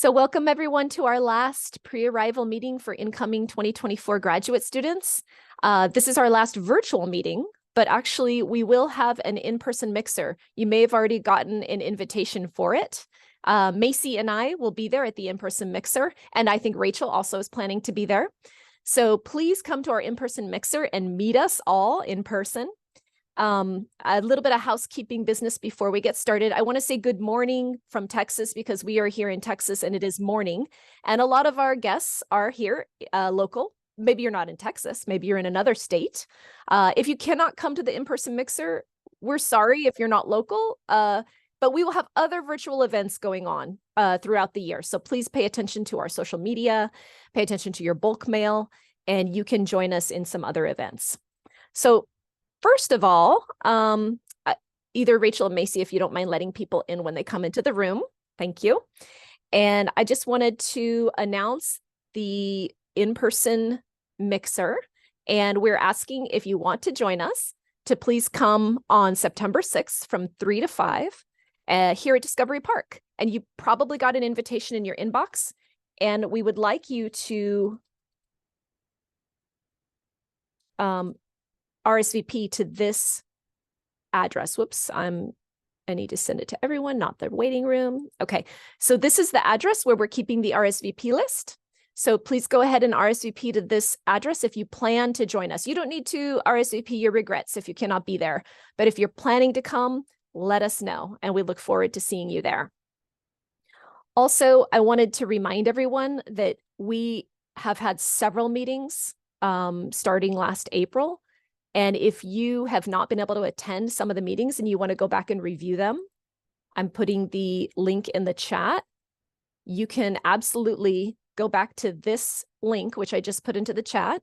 So welcome everyone to our last pre-arrival meeting for incoming 2024 graduate students. This is our last virtual meeting, but actually we will have an in-person mixer. You may have already gotten an invitation for it. Macy and I will be there at the in-person mixer, and I think Rachel also is planning to be there. So please come to our in-person mixer and meet us all in person. A little bit of housekeeping business before we get started. I want to say good morning from Texas because we are here in Texas and it is morning. And a lot of our guests are here local. Maybe you're not in Texas, maybe you're in another state. If you cannot come to the in-person mixer, we're sorry if you're not local, but we will have other virtual events going on throughout the year. So please pay attention to our social media, pay attention to your bulk mail, and you can join us in some other events. So first of all, either Rachel or Macy, if you don't mind letting people in when they come into the room, thank you. And I just wanted to announce the in-person mixer. And we're asking if you want to join us to please come on September 6th from 3 to 5 here at Discovery Park. And you probably got an invitation in your inbox. And we would like you to RSVP to this address. Whoops, I need to send it to everyone, not the waiting room. Okay, so this is the address where we're keeping the RSVP list. So please go ahead and RSVP to this address if you plan to join us. You don't need to RSVP your regrets if you cannot be there, but if you're planning to come, let us know, and we look forward to seeing you there. Also, I wanted to remind everyone that we have had several meetings starting last April. And if you have not been able to attend some of the meetings and you want to go back and review them, I'm putting the link in the chat. You can absolutely go back to this link, which I just put into the chat,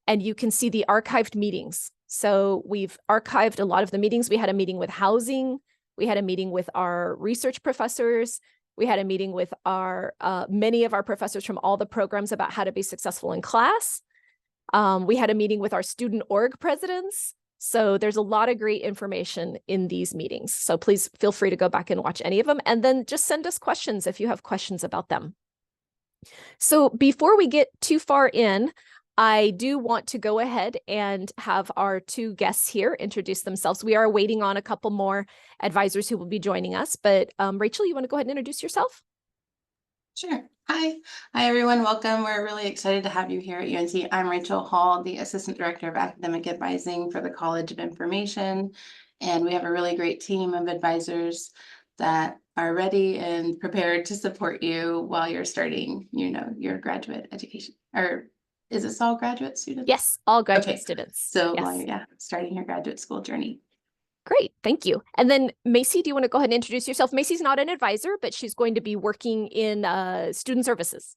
and you can see the archived meetings. So we've archived a lot of the meetings. We had a meeting with housing. We had a meeting with our research professors. We had a meeting with our many of our professors from all the programs about how to be successful in class. We had a meeting with our student org presidents. So there's a lot of great information in these meetings. So please feel free to go back and watch any of them, and then just send us questions if you have questions about them. So before we get too far in, I do want to go ahead and have our two guests here introduce themselves. We are waiting on a couple more advisors who will be joining us, but Rachel, you want to go ahead and introduce yourself? Sure. Hi, everyone. Welcome. We're really excited to have you here at UNC. I'm Rachel Hall, the Assistant Director of Academic Advising for the College of Information. And we have a really great team of advisors that are ready and prepared to support you while you're starting, your graduate education. Or is this all graduate students? Yes, all graduate students. So yes. Starting your graduate school journey. Great, thank you. And then Macy, do you want to go ahead and introduce yourself? Macy's not an advisor, but she's going to be working in student services.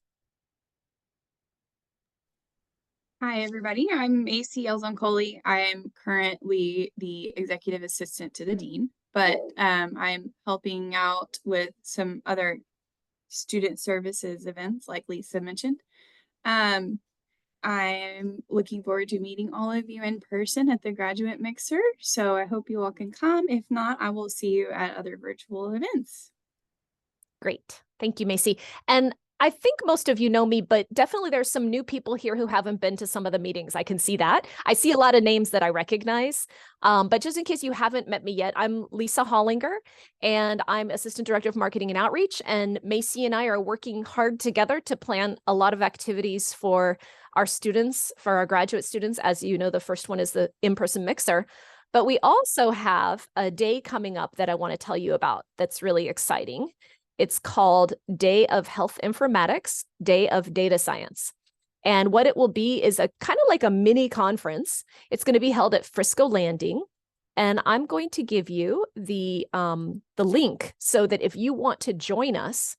Hi, everybody. I'm Macy Elzoncoli. I'm currently the executive assistant to the dean, but I'm helping out with some other student services events like Lisa mentioned. I'm looking forward to meeting all of you in person at the graduate mixer. So I hope you all can come. If not, I will see you at other virtual events. Great. Thank you, Macy. And I think most of you know me, but definitely there's some new people here who haven't been to some of the meetings. I can see that. I see a lot of names that I recognize. But just in case you haven't met me yet, I'm Lisa Hollinger, and I'm Assistant Director of Marketing and Outreach. And Macy and I are working hard together to plan a lot of activities for our students, for our graduate students. As you know, the first one is the in-person mixer. But we also have a day coming up that I want to tell you about that's really exciting. It's called Day of Health Informatics, Day of Data Science. And what it will be is a kind of like a mini conference. It's going to be held at Frisco Landing. And I'm going to give you the link so that if you want to join us,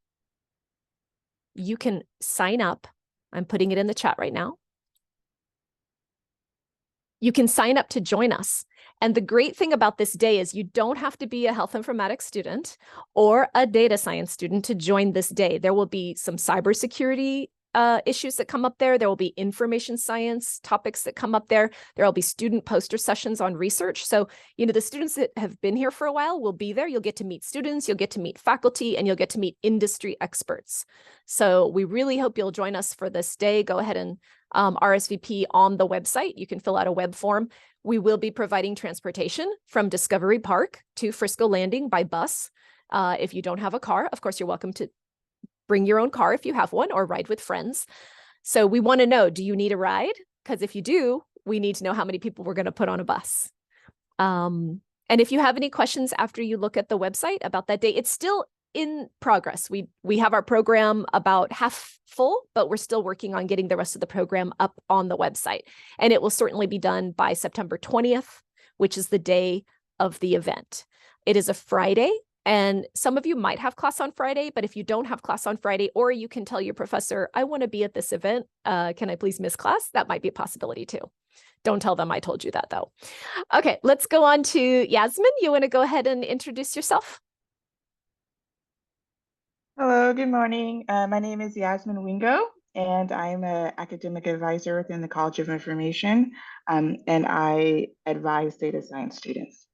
you can sign up. I'm putting it in the chat right now. You can sign up to join us. And the great thing about this day is you don't have to be a health informatics student or a data science student to join this day. There will be some cybersecurity issues that come up there. There will be information science topics that come up there. There will be student poster sessions on research. So, you know, the students that have been here for a while will be there. You'll get to meet students, you'll get to meet faculty, and you'll get to meet industry experts. So we really hope you'll join us for this day. Go ahead and RSVP on the website. You can fill out a web form. We will be providing transportation from Discovery Park to Frisco Landing by bus. If you don't have a car, of course, you're welcome to bring your own car if you have one, or ride with friends. So we want to know, do you need a ride? Because if you do, we need to know how many people we're going to put on a bus. And if you have any questions after you look at the website about that day, it's still in progress. We have our program about half full, but we're still working on getting the rest of the program up on the website. And it will certainly be done by September 20th, which is the day of the event. It is a Friday. And some of you might have class on Friday, but if you don't have class on Friday, or you can tell your professor, I want to be at this event, can I please miss class? That might be a possibility too. Don't tell them I told you that though. Okay, let's go on to Yasmin. You want to go ahead and introduce yourself? Hello, good morning. My name is Yasmin Wingo, and I'm an academic advisor within the College of Information, and I advise data science students.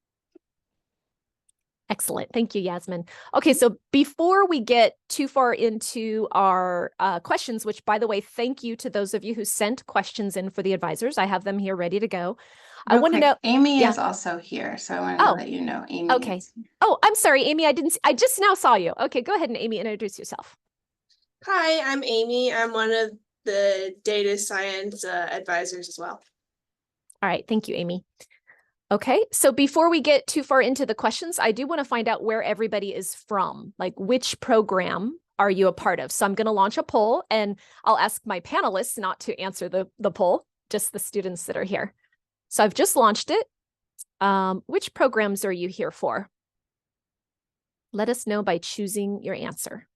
Excellent. Thank you, Yasmin. Okay, so before we get too far into our questions, which by the way, thank you to those of you who sent questions in for the advisors. I have them here ready to go. I want to know. Amy Yeah. is also here, so I wanted to let you know Amy. Okay. is here. Oh, I'm sorry, Amy. I just now saw you. Okay, go ahead and Amy, introduce yourself. Hi, I'm Amy. I'm one of the data science advisors as well. All right, thank you, Amy. Okay, so before we get too far into the questions, I do want to find out where everybody is from, like which program are you a part of? So I'm going to launch a poll, and I'll ask my panelists not to answer the poll, just the students that are here. So I've just launched it. Which programs are you here for? Let us know by choosing your answer.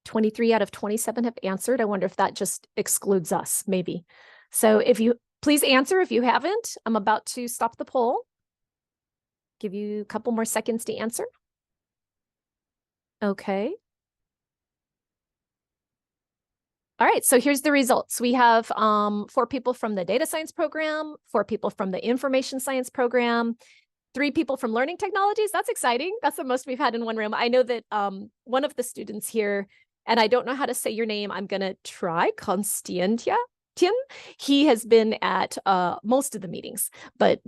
.23 out of 27 have answered. I wonder if that just excludes us, maybe. So if you please answer if you haven't. I'm about to stop the poll. Give you a couple more seconds to answer. Okay. All right, so here's the results. We have 4 people from the data science program, 4 people from the information science program, 3 people from learning technologies. That's exciting. That's the most we've had in one room. I know that one of the students here, and I don't know how to say your name, I'm going to try, Constantia. He has been at most of the meetings, but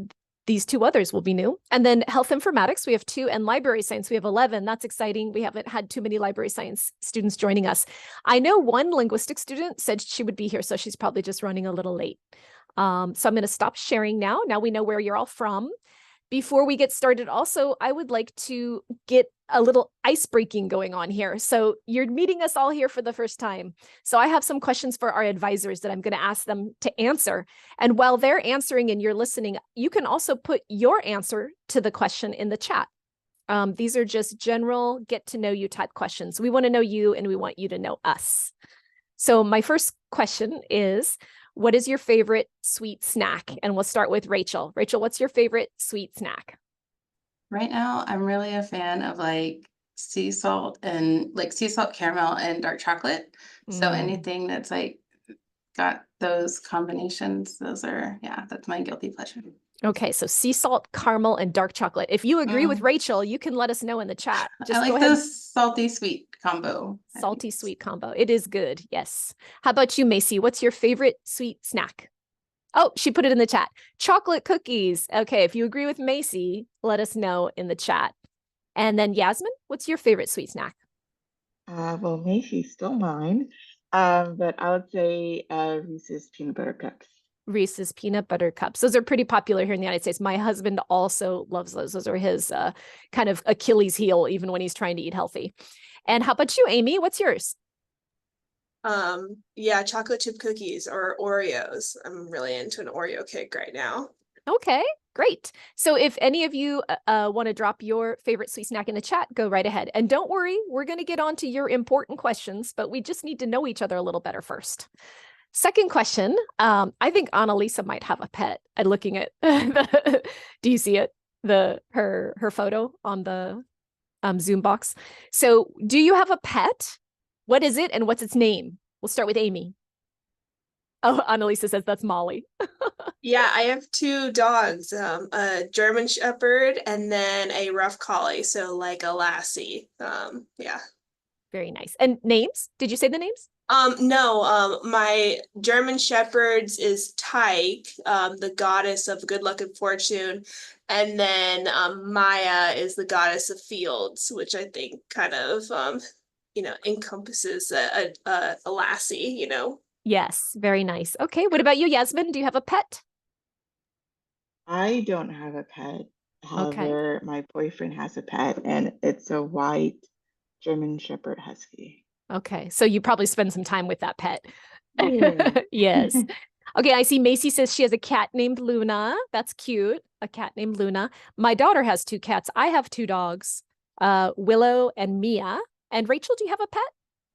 these 2 others will be new. And then health informatics, we have 2, and library science, we have 11. That's exciting. We haven't had too many library science students joining us. I know one linguistic student said she would be here, so she's probably just running a little late. So I'm going to stop sharing now. Now we know where you're all from. Before we get started, also, I would like to get a little ice breaking going on here. So you're meeting us all here for the first time. So I have some questions for our advisors that I'm going to ask them to answer. And while they're answering and you're listening, you can also put your answer to the question in the chat. These are just general get to know you type questions. We want to know you and we want you to know us. So my first question is, what is your favorite sweet snack? And we'll start with Rachel. Rachel, what's your favorite sweet snack? Right now, I'm really a fan of like sea salt caramel and dark chocolate. So anything that's like got those combinations, those are, yeah, that's my guilty pleasure. Okay, so sea salt, caramel, and dark chocolate. If you agree with Rachel, you can let us know in the chat. Just I go like ahead. the salty sweet combo. Salty sweet combo. It is good. Yes. How about you, Macy? What's your favorite sweet snack? Oh, she put it in the chat. Chocolate cookies. Okay, if you agree with Macy, let us know in the chat. And then Yasmin, what's your favorite sweet snack? Well, Macy's still mine, but I would say Reese's peanut butter cups. Reese's peanut butter cups. Those are pretty popular here in the United States. My husband also loves those. Those are his kind of Achilles heel, even when he's trying to eat healthy. And how about you, Amy? What's yours? Yeah, chocolate chip cookies or Oreos. I'm really into an Oreo cake right now. Okay, great. So if any of you want to drop your favorite sweet snack in the chat, go right ahead. And don't worry, we're going to get on to your important questions, but we just need to know each other a little better first. Second question. I think Annalisa might have a pet. I'm looking at do you see it? Her photo on the Zoom box. So do you have a pet? What is it and what's its name? We'll start with Amy. Oh, Annalisa says that's Molly. Yeah, I have two dogs, a German Shepherd and then a Rough Collie, so like a Lassie. Yeah. Very nice. And names? Did you say the names? No, my German Shepherd's is Tyke, the goddess of good luck and fortune, and then Maya is the goddess of fields, which I think kind of encompasses a lassie, you know. Yes, very nice. Okay, what about you, Yasmin? Do you have a pet? I don't have a pet. However, my boyfriend has a pet, and it's a white German Shepherd Husky. Okay, so you probably spend some time with that pet. Yeah. Yes. Okay, I see Macy says she has a cat named Luna. That's cute. A cat named Luna. My daughter has two cats. I have two dogs, Willow and Mia. And Rachel, do you have a pet?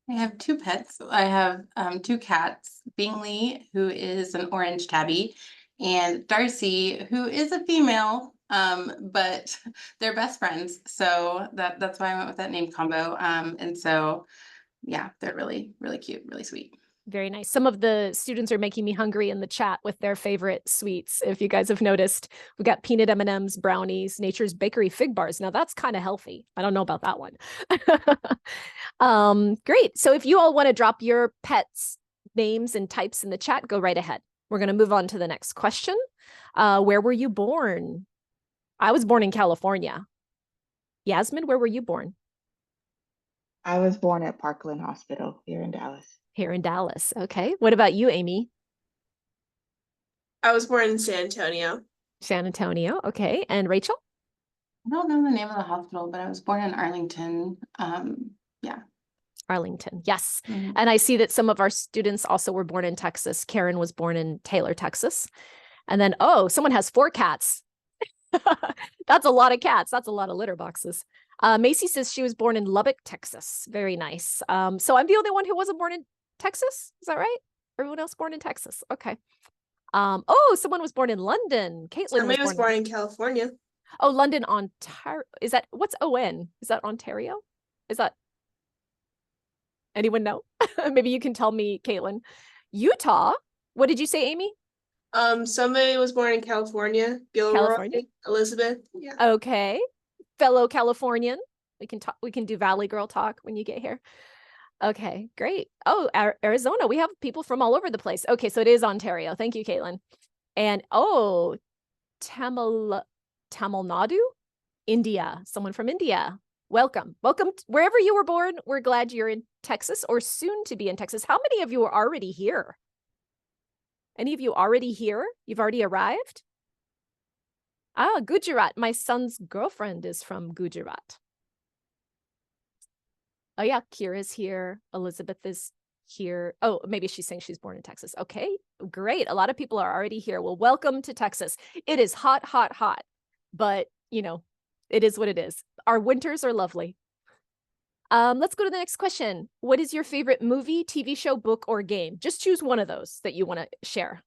I have two pets. I have two cats, Bingley, who is an orange tabby, and Darcy, who is a female, but they're best friends. So that's why I went with that name combo. And so, yeah, they're really, really cute, really sweet. Very nice. Some of the students are making me hungry in the chat with their favorite sweets. If you guys have noticed, we got peanut M&Ms, brownies, Nature's Bakery fig bars. Now that's kind of healthy. I don't know about that one. Great. So if you all want to drop your pets' names and types in the chat, go right ahead. We're going to move on to the next question. Where were you born? I was born in California. Yasmin, where were you born? I was born at Parkland Hospital here in Dallas. Here in Dallas. Okay. What about you, Amy? I was born in San Antonio. San Antonio. Okay. And Rachel? I don't know the name of the hospital, but I was born in Arlington. Yeah. Arlington. Yes. Mhm. And I see that some of our students also were born in Texas. Karen was born in Taylor, Texas. And then, oh, someone has 4 cats. That's a lot of cats. That's a lot of litter boxes. Macy says she was born in Lubbock, Texas. Very nice. So I'm the only one who wasn't born in Texas. Is that right? Everyone else born in Texas. Okay. Oh, someone was born in London. Caitlin Somebody was born in California. Oh, London, Ontario. Is that, what's ON? Is that Ontario? Is that, anyone know? Maybe you can tell me, Caitlin. Utah. What did you say, Amy? Somebody was born in California. Gilroy, California? Elizabeth. Yeah. Okay. Fellow Californian. We can talk, we can do Valley Girl talk when you get here. Okay, great. Oh, Arizona. We have people from all over the place. Okay, so it is Ontario. Thank you, Caitlin. And oh, Tamil Nadu, India. Someone from India. Welcome. Welcome wherever you were born. We're glad you're in Texas or soon to be in Texas. How many of you are already here? Any of you already here? You've already arrived? Ah, Gujarat. My son's girlfriend is from Gujarat. Oh yeah, Kira's here. Elizabeth is here. Oh, maybe she's saying she's born in Texas. Okay, great. A lot of people are already here. Well, welcome to Texas. It is hot, hot, hot, but you know, it is what it is. Our winters are lovely. Let's go to the next question. What is your favorite movie, TV show, book, or game? Just choose one of those that you want to share.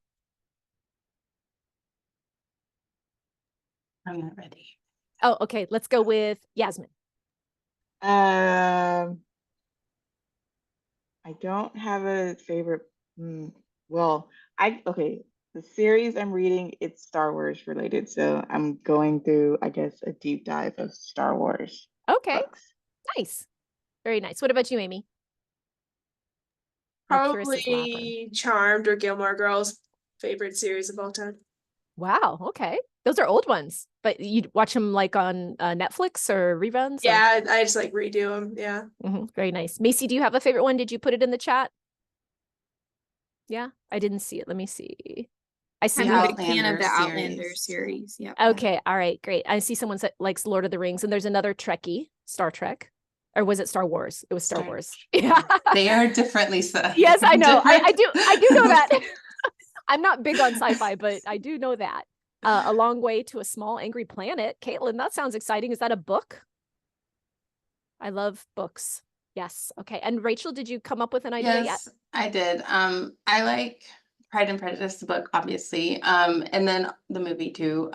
I'm not ready. Oh, okay. Let's go with Yasmin. I don't have a favorite. Well, okay. The series I'm reading, it's Star Wars related, so I'm going through, I guess, a deep dive of Star Wars Okay, books. nice. Very nice. What about you, Amy? Or Chris's laughing. Probably Charmed or Gilmore Girls. Favorite series of all time. Wow. Okay. Those are old ones, but you watch them like on Netflix or reruns? Or- Yeah, I just like redo them. Yeah. Very nice. Macy, do you have a favorite one? Did you put it in the chat? Yeah, I didn't see it. Let me see. I see. I'm a The big fan of the Outlander Outlander series. series. Yep. Okay. All right. Great. I see someone that likes Lord of the Rings, and there's another Trekkie, Star Trek, or was it Star Wars? It was Star Star- Wars. Yeah. They are different, Lisa. Yes, I know. I Different. do know that. I'm not big on sci-fi, but I do know that. A Long Way to a Small Angry Planet. Caitlin, that sounds exciting. Is that a book? I love books. Yes. Okay. And Rachel, did you come up with an idea yet? Yes, I did. I like Pride and Prejudice, the book, obviously, and then the movie too.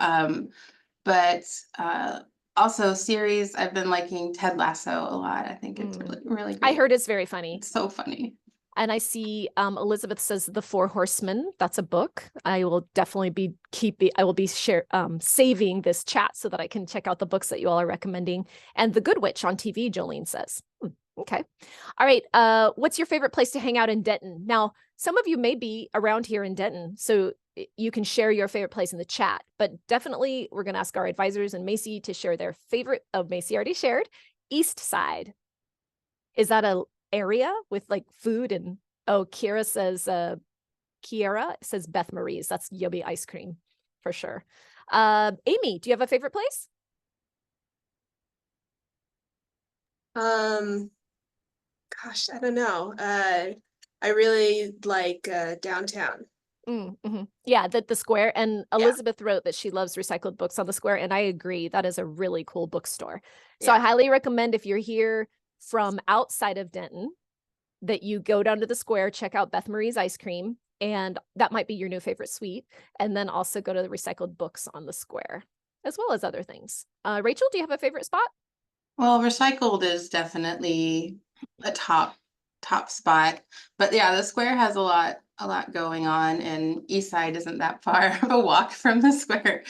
But also series, I've been liking Ted Lasso a lot. I think it's really, really great. I heard it's very funny. It's so funny. And I see Elizabeth says The Four Horsemen. That's a book. I will definitely be saving this chat so that I can check out the books that you all are recommending. And The Good Witch on TV, Jolene says. Okay. All right. What's your favorite place to hang out in Denton? Now, some of you may be around here in Denton, so you can share your favorite place in the chat, but definitely we're going to ask our advisors and Macy to share their favorite. Macy already shared East Side. Is that a area with like food? And Kiera says Beth Marie's. That's yummy ice cream for sure. Amy, do you have a favorite place? Gosh, I don't know. I really like downtown. Yeah, the square. And Elizabeth wrote that she loves recycled books on the square, and I agree. That is a really cool bookstore. So I highly recommend, if you're here from outside of Denton, that you go down to the square, check out Beth Marie's ice cream, and that might be your new favorite sweet. And then also go to the recycled books on the square, as well as other things. Rachel, do you have a favorite spot? Well, recycled is definitely a top spot, but yeah, the square has a lot going on, and East Side isn't that far of a walk from the square.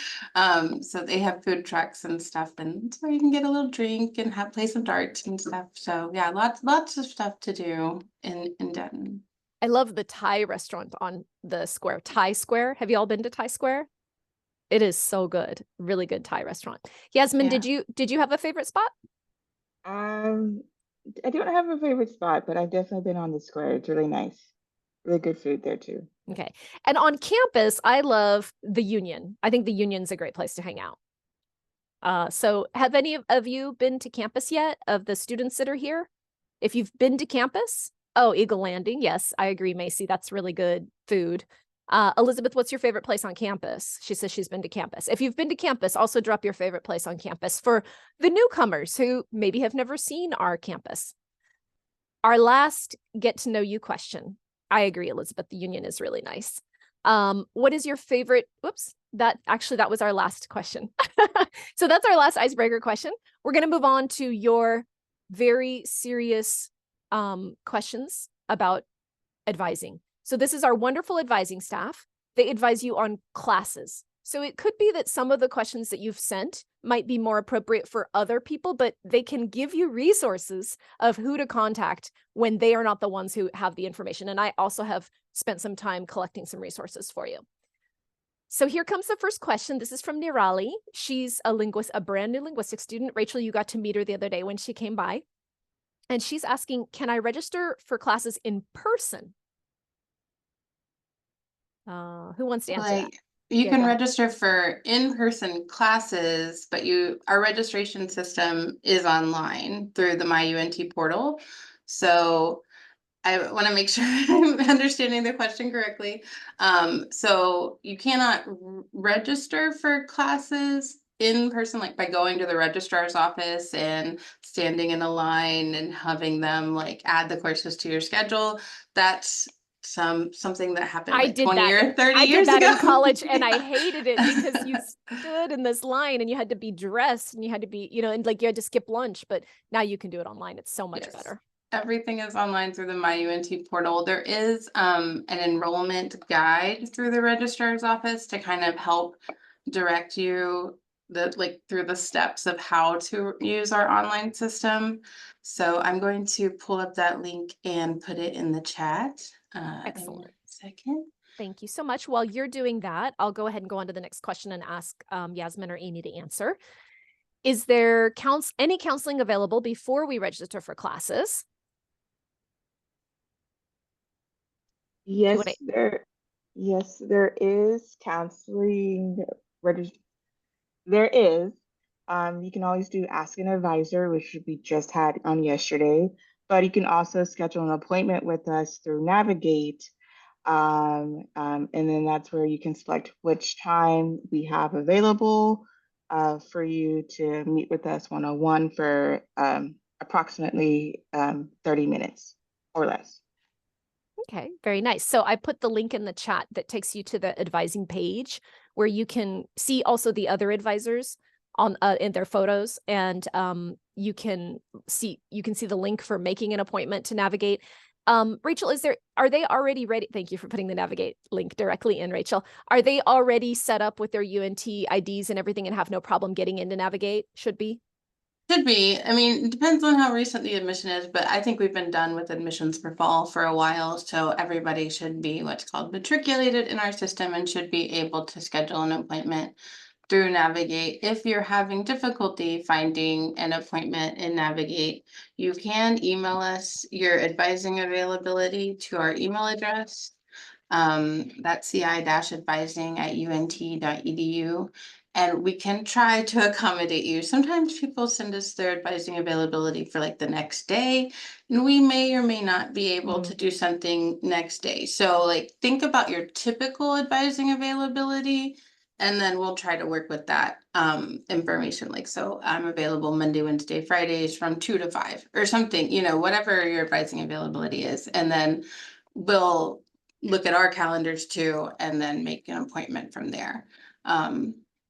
So they have food trucks and stuff, and it's where you can get a little drink and play some darts and stuff. So yeah, lots of stuff to do in Denton. I love the Thai restaurant on the square, Thai Square. Have you all been to Thai Square? It is so good. Really good Thai restaurant. Yasmin, did you have a favorite spot? I don't have a favorite spot, but I've definitely been on the square. It's really nice. Really good food there too. Okay. And on campus, I love the Union. I think the Union's a great place to hang out. So have any of you been to campus yet, of the students that are here? If you've been to campus, Eagle Landing. Yes, I agree, Macy. That's really good food. Elizabeth, what's your favorite place on campus? She says she's been to campus. If you've been to campus, also drop your favorite place on campus for the newcomers who maybe have never seen our campus. Our last get to know you question. I agree, Elizabeth. The Union is really nice. What is your favorite? Whoops, that was our last question. So that's our last icebreaker question. We're going to move on to your very serious questions about advising. So this is our wonderful advising staff. They advise you on classes. So it could be that some of the questions that you've sent might be more appropriate for other people, but they can give you resources of who to contact when they are not the ones who have the information. And I also have spent some time collecting some resources for you. So here comes the first question. This is from Nirali. She's a brand new linguistics student. Rachel, you got to meet her the other day when she came by. And she's asking, can I register for classes in person? Who wants to answer that? You can register for in-person classes, but our registration system is online through the MyUNT portal. So I want to make sure I'm understanding the question correctly. So you cannot register for classes in person, like by going to the registrar's office and standing in a line and having them like add the courses to your schedule. That's something that happened like 20 or 30 years ago. I did that in college, and I hated it because you stood in this line and you had to be dressed and you had to be, and like you had to skip lunch, but now you can do it online. It's so much better. Everything is online through the MyUNT portal. There is an enrollment guide through the registrar's office to kind of help direct you through the steps of how to use our online system. So I'm going to pull up that link and put it in the chat. Excellent. 1 second. Thank you so much. While you're doing that, I'll go ahead and go on to the next question and ask Yasmin or Amy to answer. Is there any counseling available before we register for classes? Yes, there is counseling. There is. You can always do Ask an Advisor, which we just had on yesterday, but you can also schedule an appointment with us through Navigate. And then that's where you can select which time we have available for you to meet with us one-on-one for approximately 30 minutes or less. Okay, very nice. So I put the link in the chat that takes you to the advising page where you can see also the other advisors on in their photos, and you can see the link for making an appointment to navigate. Rachel, are they already ready? Thank you for putting the navigate link directly in, Rachel. Are they already set up with their UNT IDs and everything and have no problem getting into Navigate? Should be. Should be. I mean, it depends on how recent the admission is, but I think we've been done with admissions for fall for a while. So everybody should be what's called matriculated in our system and should be able to schedule an appointment through Navigate. If you're having difficulty finding an appointment in Navigate, you can email us your advising availability to our email address. That's ci-advising@unt.edu. And we can try to accommodate you. Sometimes people send us their advising availability for like the next day, and we may or may not be able to do something next day. So like think about your typical advising availability, and then we'll try to work with that information. Like, so I'm available Monday, Wednesday, Fridays from 2 to 5 or something, you know, whatever your advising availability is. And then we'll look at our calendars too, and then make an appointment from there.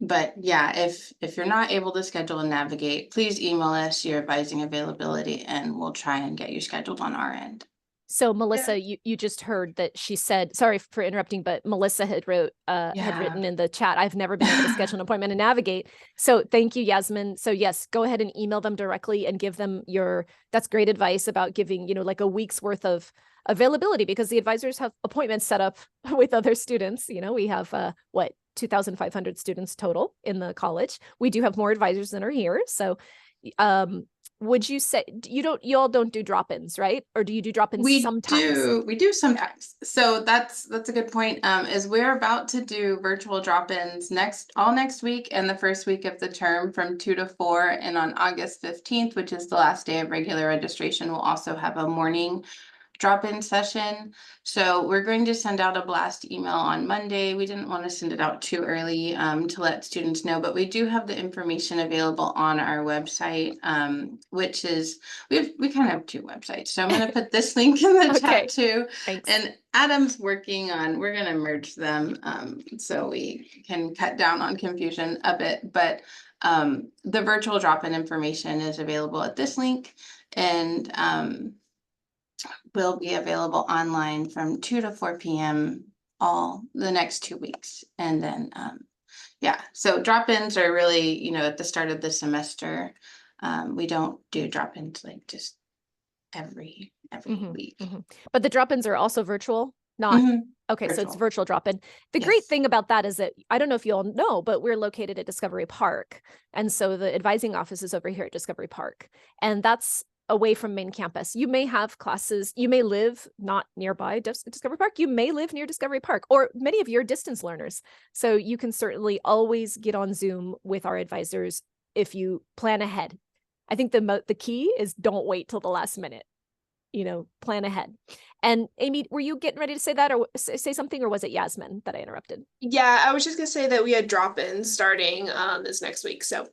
But yeah, if you're not able to schedule and Navigate, please email us your advising availability and we'll try and get you scheduled on our end. So Melissa, you just heard that she said, sorry for interrupting, but Melissa had written in the chat, I've never been able to schedule an appointment and Navigate. So thank you, Yasmin. So yes, go ahead and email them directly and give them that's great advice about giving, like a week's worth of availability, because the advisors have appointments set up with other students. We have 2,500 students total in the college. We do have more advisors than are here. So would you say you all don't do drop-ins, right? Or do you do drop-ins sometimes? We do sometimes. So that's a good point. Is we're about to do virtual drop-ins all next week and the first week of the term from 2 to 4. And on August 15th, which is the last day of regular registration, we'll also have a morning drop-in session. So we're going to send out a blast email on Monday. We didn't want to send it out too early to let students know, but we do have the information available on our website, which is, we kind of have 2 websites. So I'm going to put this link in the chat too. Thanks. And Adam's working on, we're going to merge them so we can cut down on confusion a bit, but the virtual drop-in information is available at this link, and will be available online from 2 to 4 p.m. all the next 2 weeks. And then, so drop-ins are really, at the start of the semester. We don't do drop-ins like just every week. But the drop-ins are also virtual, not okay. Virtual. So it's virtual drop-in. The great thing about that is that, I don't know if you all know, but we're located at Discovery Park. And so the advising office is over here at Discovery Park. And that's away from main campus. You may have classes, you may live not nearby Discovery Park, you may live near Discovery Park, or many of you are distance learners. So you can certainly always get on Zoom with our advisors if you plan ahead. I think the key is don't wait till the last minute, plan ahead. And Amy, were you getting ready to say that or say something, or was it Yasmin that I interrupted? Yeah, I was just gonna say that we had drop-ins starting this next week, so.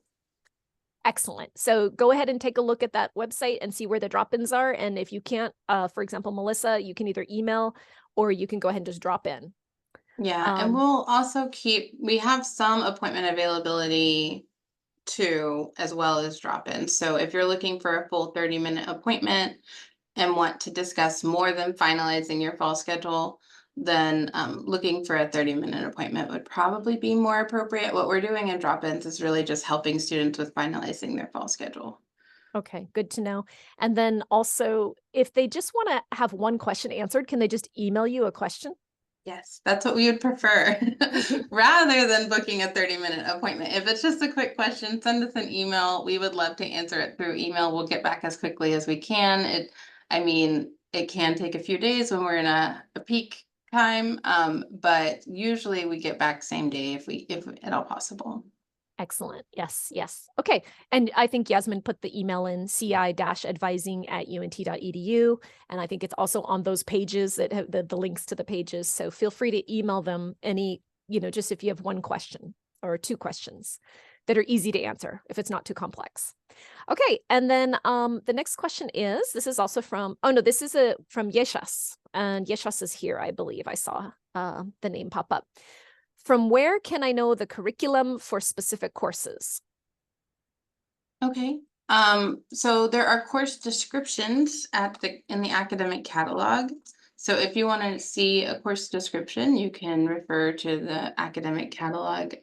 Excellent. So go ahead and take a look at that website and see where the drop-ins are. And if you can't, for example, Melissa, you can either email or you can go ahead and just drop in. Yeah, and we'll also we have some appointment availability too, as well as drop-ins. So if you're looking for a full 30-minute appointment and want to discuss more than finalizing your fall schedule, then looking for a 30-minute appointment would probably be more appropriate. What we're doing in drop-ins is really just helping students with finalizing their fall schedule. Okay, good to know. And then also, if they just want to have one question answered, can they just email you a question? Yes, that's what we would prefer rather than booking a 30-minute appointment. If it's just a quick question, send us an email. We would love to answer it through email. We'll get back as quickly as we can. It can take a few days when we're in a peak time, but usually we get back same day if at all possible. Excellent. Yes. Okay. And I think Yasmin put the email in ci-advising@unt.edu. And I think it's also on those pages that have the links to the pages. So feel free to email them just if you have one question or 2 questions. that are easy to answer if it's not too complex. Okay, and then the next question is, this is also from, oh no, this is from Yeshas, and Yeshas is here, I believe. I saw the name pop up. From where can I know the curriculum for specific courses? Okay, so there are course descriptions in the academic catalog. So if you want to see a course description, you can refer to the academic catalog.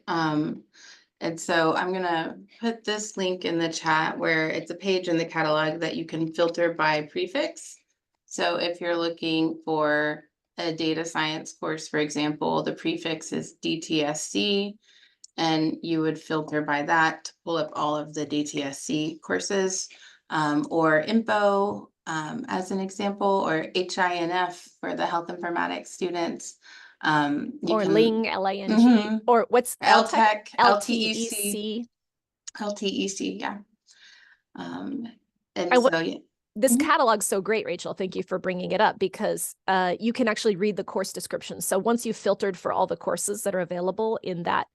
And so I'm gonna put this link in the chat where it's a page in the catalog that you can filter by prefix. So if you're looking for a data science course, for example, the prefix is DTSC, and you would filter by that to pull up all of the DTSC courses, or INFO as an example, or HINF for the health informatics students. Or Ling, LING, Mhm. or what's LTEC, LTEC? LTEC, yeah. And I wa- so, yeah. This Mhm. catalog's so great, Rachel. Thank you for bringing it up, because you can actually read the course description. So once you've filtered for all the courses that are available in that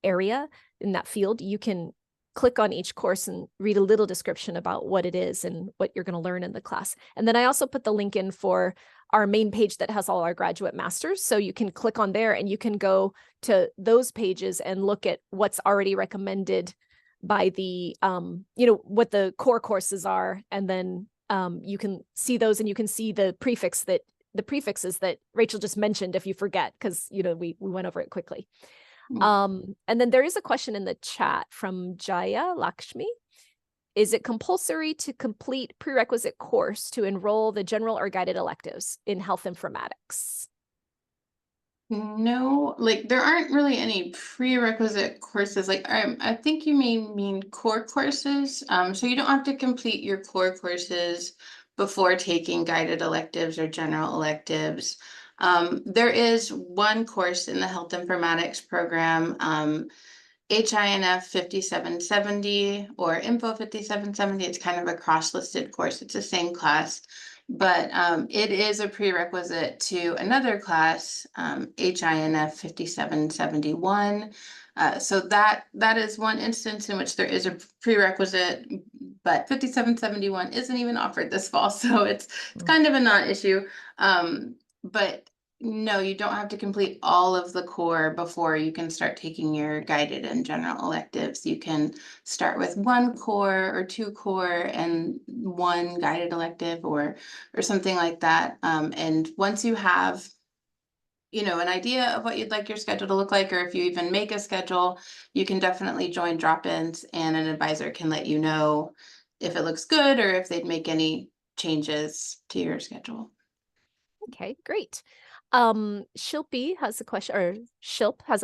area, in that field, you can click on each course and read a little description about what it is and what you're going to learn in the class. And then I also put the link in for our main page that has all our graduate masters. So you can click on there and you can go to those pages and look at what's already recommended by the, what the core courses are. And then you can see those, and you can see the prefixes that Rachel just mentioned if you forget, because, we went over it quickly. And then there is a question in the chat from Jaya Lakshmi. Is it compulsory to complete prerequisite course to enroll the general or guided electives in health informatics? No, like there aren't really any prerequisite courses. Like I think you may mean core courses. So you don't have to complete your core courses before taking guided electives or general electives. There is one course in the health informatics program, HINF 5770 or Info 5770. It's kind of a cross-listed course. It's the same class, but it is a prerequisite to another class, HINF 5771. So that is one instance in which there is a prerequisite, but 5771 isn't even offered this fall, so it's kind of a non-issue. But no, you don't have to complete all of the core before you can start taking your guided and general electives. You can start with one core or two core and one guided elective or something like that. And once you have, an idea of what you'd like your schedule to look like, or if you even make a schedule, you can definitely join drop-ins, and an advisor can let you know if it looks good or if they'd make any changes to your schedule. Okay, great. Shilp has a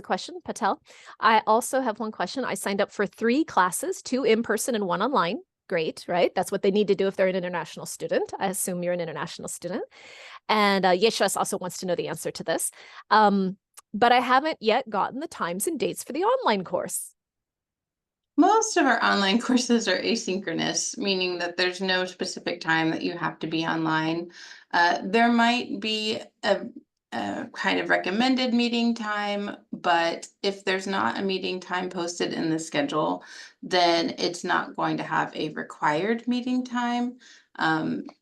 question, Patel. I also have one question. I signed up for 3 classes, 2 in person and 1 online. Great, right? That's what they need to do if they're an international student. I assume you're an international student. And Yeshas also wants to know the answer to this. But I haven't yet gotten the times and dates for the online course. Most of our online courses are asynchronous, meaning that there's no specific time that you have to be online. There might be a kind of recommended meeting time, but if there's not a meeting time posted in the schedule, then it's not going to have a required meeting time.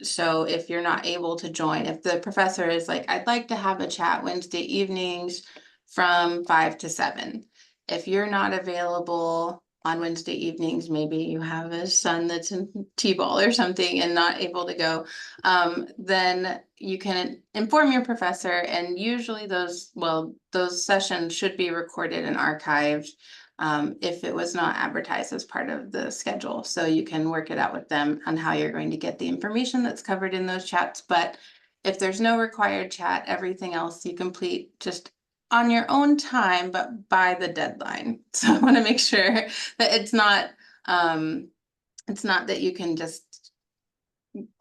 So if you're not able to join, if the professor is like, I'd like to have a chat Wednesday evenings from 5 to 7. If you're not available on Wednesday evenings, maybe you have a son that's in T-ball or something and not able to go, then you can inform your professor, and usually those sessions should be recorded and archived if it was not advertised as part of the schedule. So you can work it out with them on how you're going to get the information that's covered in those chats. But if there's no required chat, everything else you complete just on your own time, but by the deadline. So I want to make sure that it's not that you can just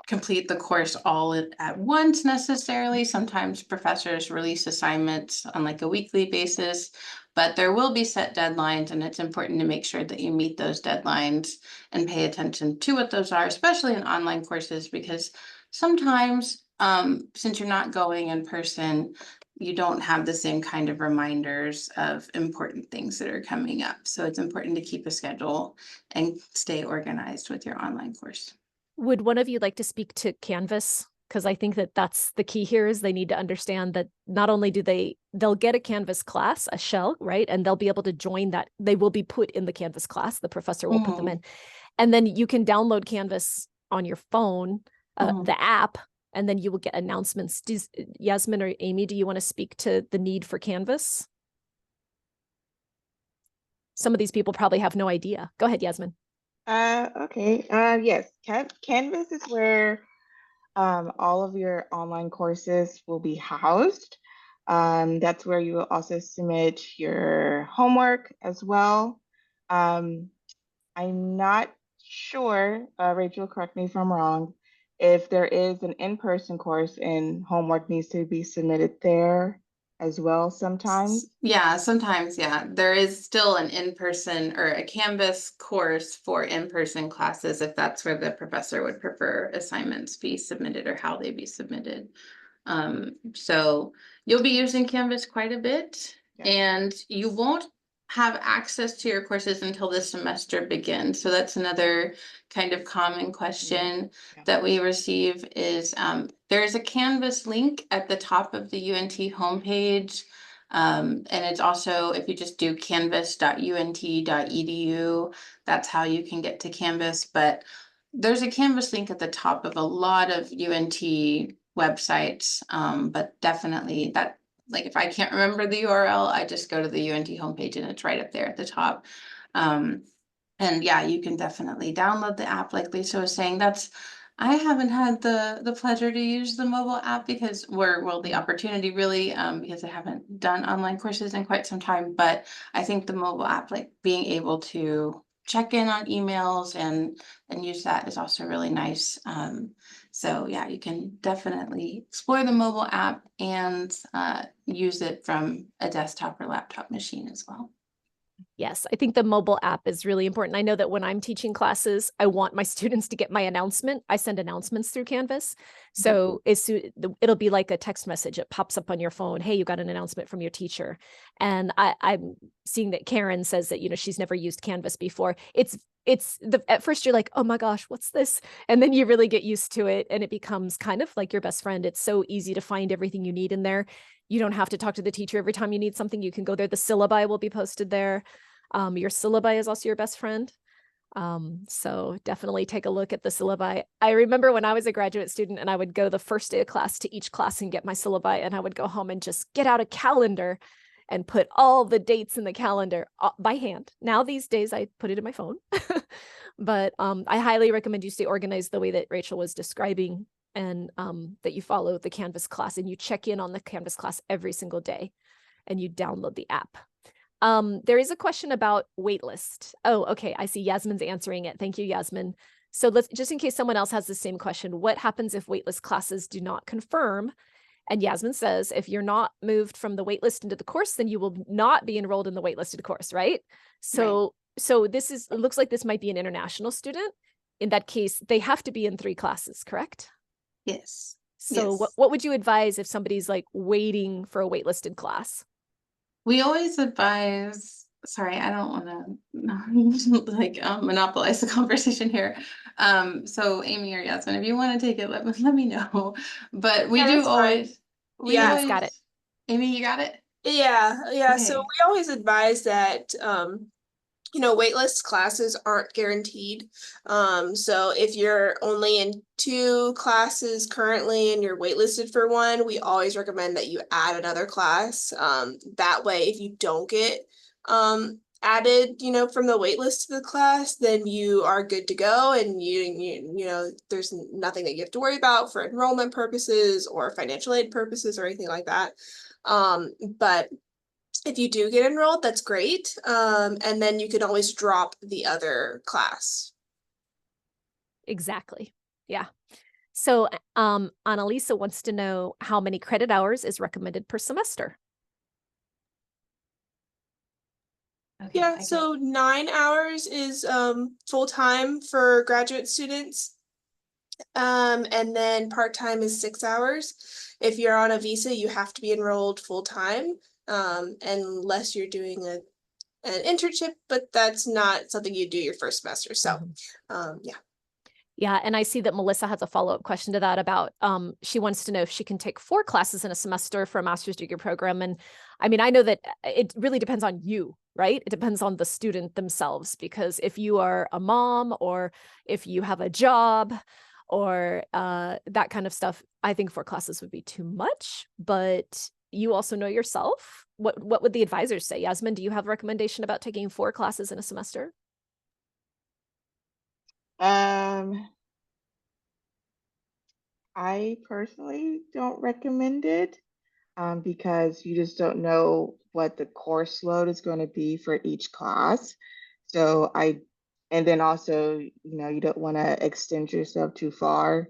complete the course all at once necessarily. Sometimes professors release assignments on like a weekly basis, but there will be set deadlines, and it's important to make sure that you meet those deadlines and pay attention to what those are, especially in online courses, because sometimes since you're not going in person, you don't have the same kind of reminders of important things that are coming up. So it's important to keep a schedule and stay organized with your online course. Would one of you like to speak to Canvas? Because I think that that's the key here is they need to understand that not only do they'll get a Canvas class, a shell, right? And they'll be able to join that. They will be put in the Canvas class. The professor will put them in. And then you can download Canvas on your phone, the app, and then you will get announcements. Yasmin or Amy, do you want to speak to the need for Canvas? Some of these people probably have no idea. Go ahead, Yasmin. Okay. Yes, Canvas is where all of your online courses will be housed. That's where you will also submit your homework as well. I'm not sure, Rachel, correct me if I'm wrong, if there is an in-person course and homework needs to be submitted there as well sometimes. Yeah, sometimes, yeah. There is still an in-person or a Canvas course for in-person classes if that's where the professor would prefer assignments be submitted or how they be submitted. So you'll be using Canvas quite a bit, Yeah. and you won't have access to your courses until the semester begins. So that's another kind of common question Yeah. that we receive is there's a Canvas link at the top of the UNT homepage. And it's also, if you just do canvas.unt.edu, that's how you can get to Canvas. But there's a Canvas link at the top of a lot of UNT websites, but definitely that, like, if I can't remember the URL, I just go to the UNT homepage and it's right up there at the top. And yeah, you can definitely download the app like Lisa was saying. I haven't had the pleasure to use the mobile app because the opportunity really, because I haven't done online courses in quite some time, but I think the mobile app, like being able to check in on emails and use that is also really nice. So yeah, you can definitely explore the mobile app and use it from a desktop or laptop machine as well. Yes, I think the mobile app is really important. I know that when I'm teaching classes, I want my students to get my announcement. I send announcements through Canvas. So it'll be like a text message. It pops up on your phone. Hey, you got an announcement from your teacher. And I'm seeing that Karen says that, she's never used Canvas before. At first you're like, oh my gosh, what's this? And then you really get used to it and it becomes kind of like your best friend. It's so easy to find everything you need in there. You don't have to talk to the teacher every time you need something. You can go there. The syllabi will be posted there. Your syllabi is also your best friend. So definitely take a look at the syllabi. I remember when I was a graduate student and I would go the first day of class to each class and get my syllabi, and I would go home and just get out a calendar and put all the dates in the calendar by hand. Now these days I put it in my phone, but I highly recommend you stay organized the way that Rachel was describing, and that you follow the Canvas class and you check in on the Canvas class every single day and you download the app. There is a question about waitlist. Oh, okay. I see Yasmin's answering it. Thank you, Yasmin. So let's, just in case someone else has the same question, what happens if waitlist classes do not confirm? And Yasmin says, if you're not moved from the waitlist into the course, then you will not be enrolled in the waitlisted course, right? So it looks like this might be an international student. In that case, they have to be in 3 classes, correct? Yes. So Yes. what would you advise if somebody's like waiting for a waitlisted class? We always advise, sorry, I don't want to monopolize the conversation here. So Amy or Yasmin, if you want to take it, let me know. But we Yeah, do that's fine. always, we Yeah. Amy's got it. Amy, you got it? Yeah. So Okay. we always advise that waitlist classes aren't guaranteed. So if you're only in 2 classes currently and you're waitlisted for 1, we always recommend that you add another class. That way, if you don't get added, from the waitlist to the class, then you are good to go, and there's nothing that you have to worry about for enrollment purposes or financial aid purposes or anything like that. But if you do get enrolled, that's great. And then you can always drop the other class. Exactly. Yeah. So Annalisa wants to know how many credit hours is recommended per semester. Okay, Yeah, so 9 hours is full-time for graduate students. And then part-time is 6 hours. If you're on a visa, you have to be enrolled full-time, unless you're doing an internship, but that's not something you do your first semester. So, yeah. Yeah, and I see that Melissa has a follow-up question to that about she wants to know if she can take 4 classes in a semester for a master's degree program. And I mean, I know that it really depends on you, right? It depends on the student themselves, because if you are a mom or if you have a job or that kind of stuff, I think 4 classes would be too much, but you also know yourself. What would the advisors say? Yasmin, do you have a recommendation about taking 4 classes in a semester? I personally don't recommend it because you just don't know what the course load is going to be for each class. So and then also, you don't want to extend yourself too far.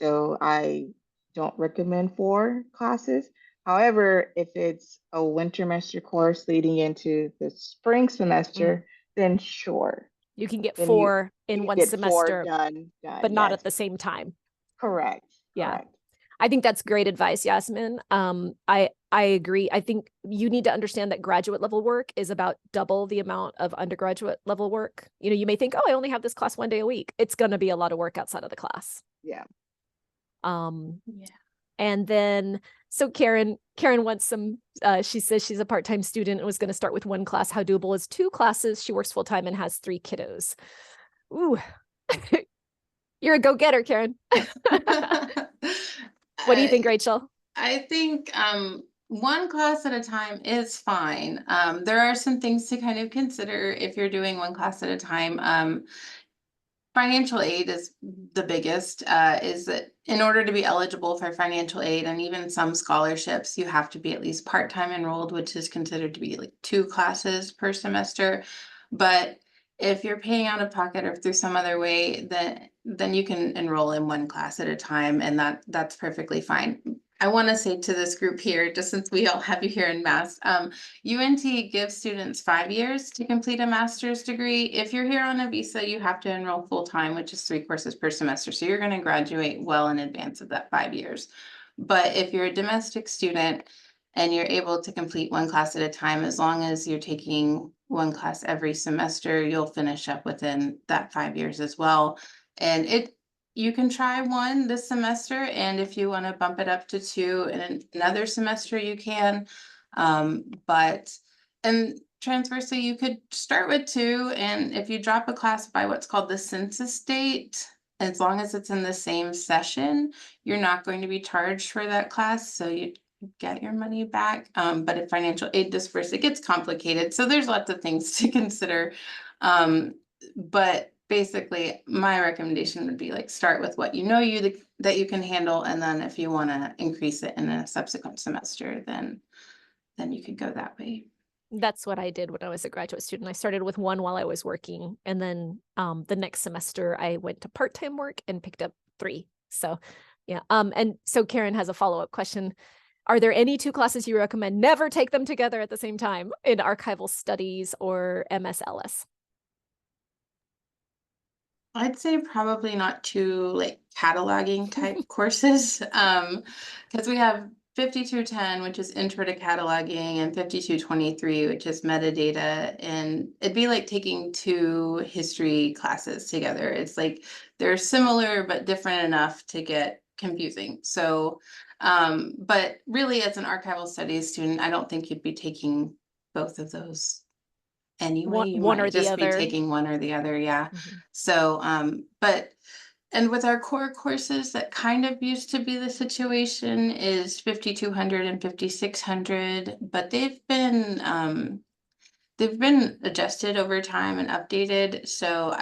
So I don't recommend 4 classes. However, if it's a winter semester course leading into the spring semester, then sure. You can get Then 4 you in can one get 4 semester, done, but not yes. at the same time. Correct. Yeah. Correct. I think that's great advice, Yasmin. I agree. I think you need to understand that graduate level work is about double the amount of undergraduate level work. You may think, oh, I only have this class 1 day a week. It's going to be a lot of work outside of the class. Yeah. Yeah. And then, so Karen wants some, she says she's a part-time student and was going to start with 1 class. How doable is 2 classes? She works full-time and has 3 kiddos. Ooh, you're a go-getter, Karen. What do you think, Rachel? I think 1 class at a time is fine. There are some things to kind of consider if you're doing 1 class at a time. Financial aid is the biggest, is that in order to be eligible for financial aid and even some scholarships, you have to be at least part-time enrolled, which is considered to be like 2 classes per semester. But if you're paying out of pocket or through some other way, then you can enroll in 1 class at a time, and that's perfectly fine. I want to say to this group here, just since we all have you here in Mass, UNT gives students 5 years to complete a master's degree. If you're here on a visa, you have to enroll full-time, which is 3 courses per semester. So you're going to graduate well in advance of that 5 years. But if you're a domestic student and you're able to complete 1 class at a time, as long as you're taking 1 class every semester, you'll finish up within that 5 years as well. And you can try 1 this semester, and if you want to bump it up to 2 in another semester, you can. And transversely, you could start with 2, and if you drop a class by what's called the census date, as long as it's in the same session, you're not going to be charged for that class, so you get your money back. But if financial aid dispersed, it gets complicated, so there's lots of things to consider. But basically, my recommendation would be like start with what that you can handle, and then if you want to increase it in a subsequent semester, then you could go that way. That's what I did when I was a graduate student. I started with 1 while I was working, and then the next semester I went to part-time work and picked up 3. So yeah. And so Karen has a follow-up question. Are there any 2 classes you recommend never take them together at the same time in archival studies or MSLS? I'd say probably not 2 like cataloging type courses, because we have 5210, which is intro to cataloging, and 5223, which is metadata, and it'd be like taking 2 history classes together. It's like they're similar but different enough to get confusing. So, but really, as an archival studies student, I don't think you'd be taking both of those anyway. You One might or the just be other. taking one or the other, yeah. Mhm. So, and with our core courses, that kind of used to be the situation is 5200 and 5600, but they've been adjusted over time and updated. So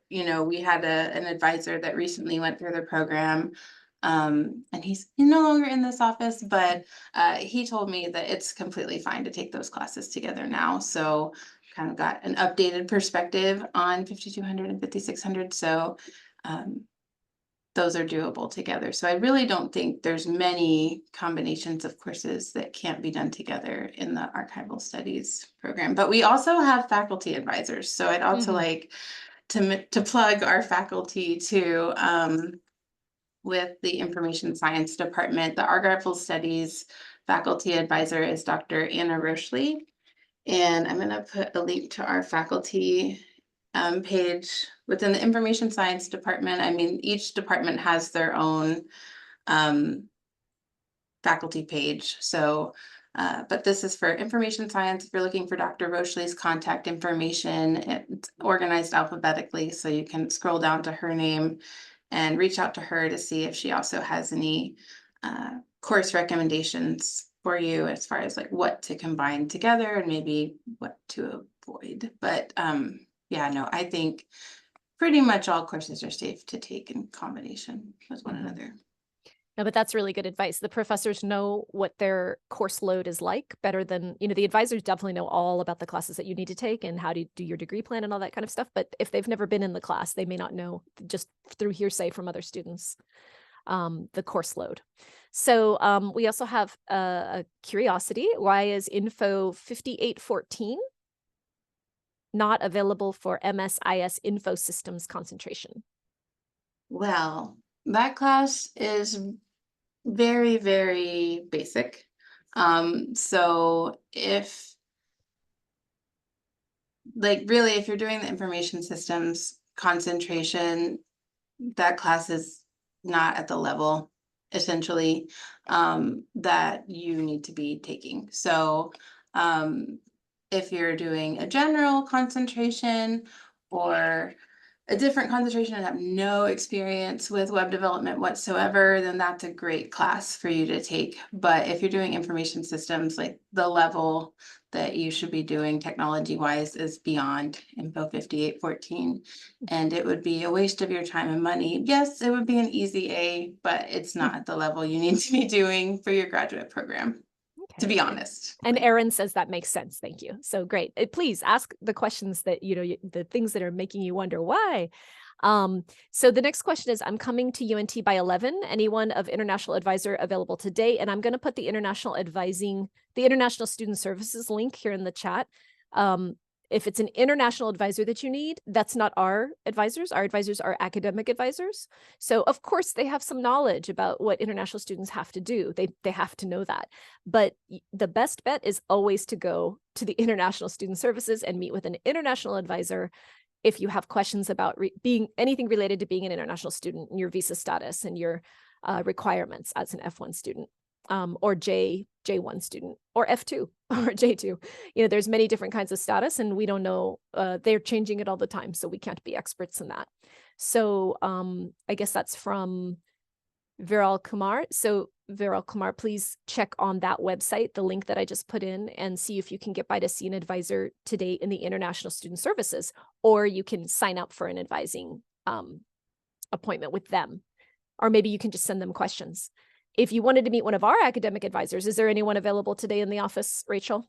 we had an advisor that recently went through the program. And he's no longer in this office, but he told me that it's completely fine to take those classes together now. So kind of got an updated perspective on 5200 and 5600. So those are doable together. So I really don't think there's many combinations of courses that can't be done together in the archival studies program. But we also have faculty advisors. So I'd also like to plug our faculty too. with the Information Science Department. The Archival Studies faculty advisor is Dr. Anna Rochley. And I'm going to put a link to our faculty page within the Information Science Department. I mean, each department has their own faculty page. So, but this is for information science. If you're looking for Dr. Rochley's contact information, it's organized alphabetically, so you can scroll down to her name and reach out to her to see if she also has any course recommendations for you as far as like what to combine together and maybe what to avoid. But yeah, no, I think pretty much all courses are safe to take in combination with one another. No, but that's really good advice. The professors know what their course load is like better than, the advisors definitely know all about the classes that you need to take and how to do your degree plan and all that kind of stuff. But if they've never been in the class, they may not know just through hearsay from other students, the course load. So we also have a curiosity. Why is info 5814 not available for MSIS Info Systems concentration? Well, that class is very, very basic. So if if you're doing the information systems concentration, that class is not at the level essentially that you need to be taking. So if you're doing a general concentration or a different concentration and have no experience with web development whatsoever, then that's a great class for you to take. But if you're doing information systems, like the level that you should be doing technology-wise is beyond Info 5814. And it would be a waste of your time and money. Yes, it would be an easy A, but it's not at the level you need to be doing for your graduate program. To be honest. And Erin says that makes sense. Thank you. So great. Please ask the questions that, the things that are making you wonder why. So the next question is, I'm coming to UNT by 11. Anyone of International Advisor available today? And I'm going to put the International Student Services link here in the chat. If it's an international advisor that you need, that's not our advisors. Our advisors are academic advisors. So of course they have some knowledge about what international students have to do. They have to know that. But the best bet is always to go to the International Student Services and meet with an international advisor if you have questions about being anything related to being an international student and your visa status and your requirements as an F1 student. Or J1 student or F2 or J2. There's many different kinds of status and we don't know, they're changing it all the time. So we can't be experts in that. So I guess that's from Viral Kumar. So Viral Kumar, please check on that website, the link that I just put in, and see if you can get by to see an advisor today in the International Student Services, or you can sign up for an advising appointment with them, or maybe you can just send them questions. If you wanted to meet one of our academic advisors, is there anyone available today in the office, Rachel?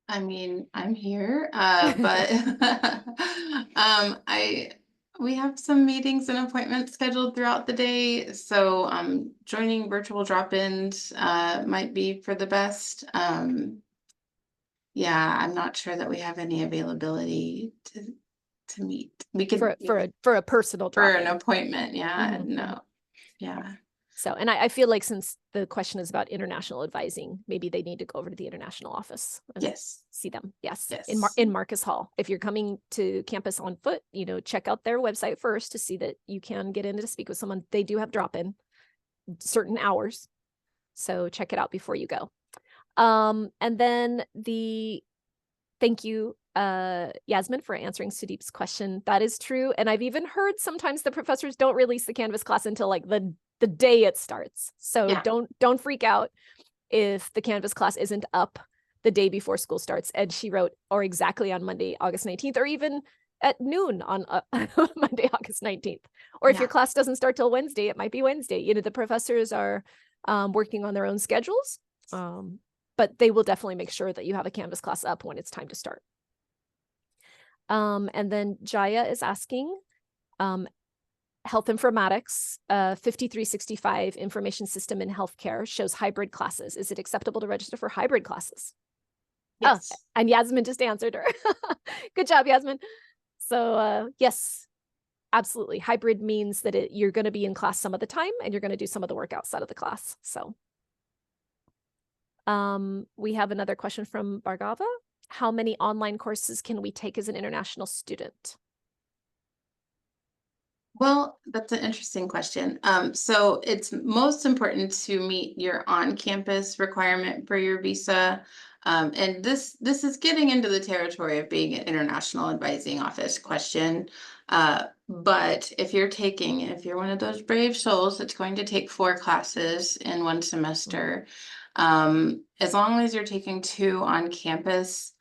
I mean, I'm here, but we have some meetings and appointments scheduled throughout the day. So joining virtual drop-ins might be for the best. Yeah, I'm not sure that we have any availability to meet. We could for a personal for an appointment. Yeah, Mm-hmm. no. Yeah. So, and I feel like since the question is about international advising, maybe they need to go over to the international office and Yes. see them. Yes. Yes. In Marcus Hall. If you're coming to campus on foot, check out their website first to see that you can get in to speak with someone. They do have drop-in certain hours. So check it out before you go. And then thank you, Yasmin, for answering Sudeep's question. That is true. And I've even heard sometimes the professors don't release the Canvas class until like the day it starts. So Yeah. don't freak out if the Canvas class isn't up the day before school starts. And she wrote, or exactly on Monday, August 19th, or even at noon on Monday, August 19th. Or if your class doesn't start till Wednesday, it might be Wednesday. The professors are working on their own schedules, but they will definitely make sure that you have a Canvas class up when it's time to start. And then Jaya is asking, Health Informatics, 5365 Information System in Healthcare shows hybrid classes. Is it acceptable to register for hybrid classes? Yes. Oh, and Yasmin just answered her. Good job, Yasmin. So yes, absolutely. Hybrid means that you're going to be in class some of the time and you're going to do some of the work outside of the class. So we have another question from Bhargava. How many online courses can we take as an international student? Well, that's an interesting question. So it's most important to meet your on-campus requirement for your visa. And this is getting into the territory of being an international advising office question. But if you're one of those brave souls that's going to take 4 classes in one semester, as long as you're taking 2 on campus,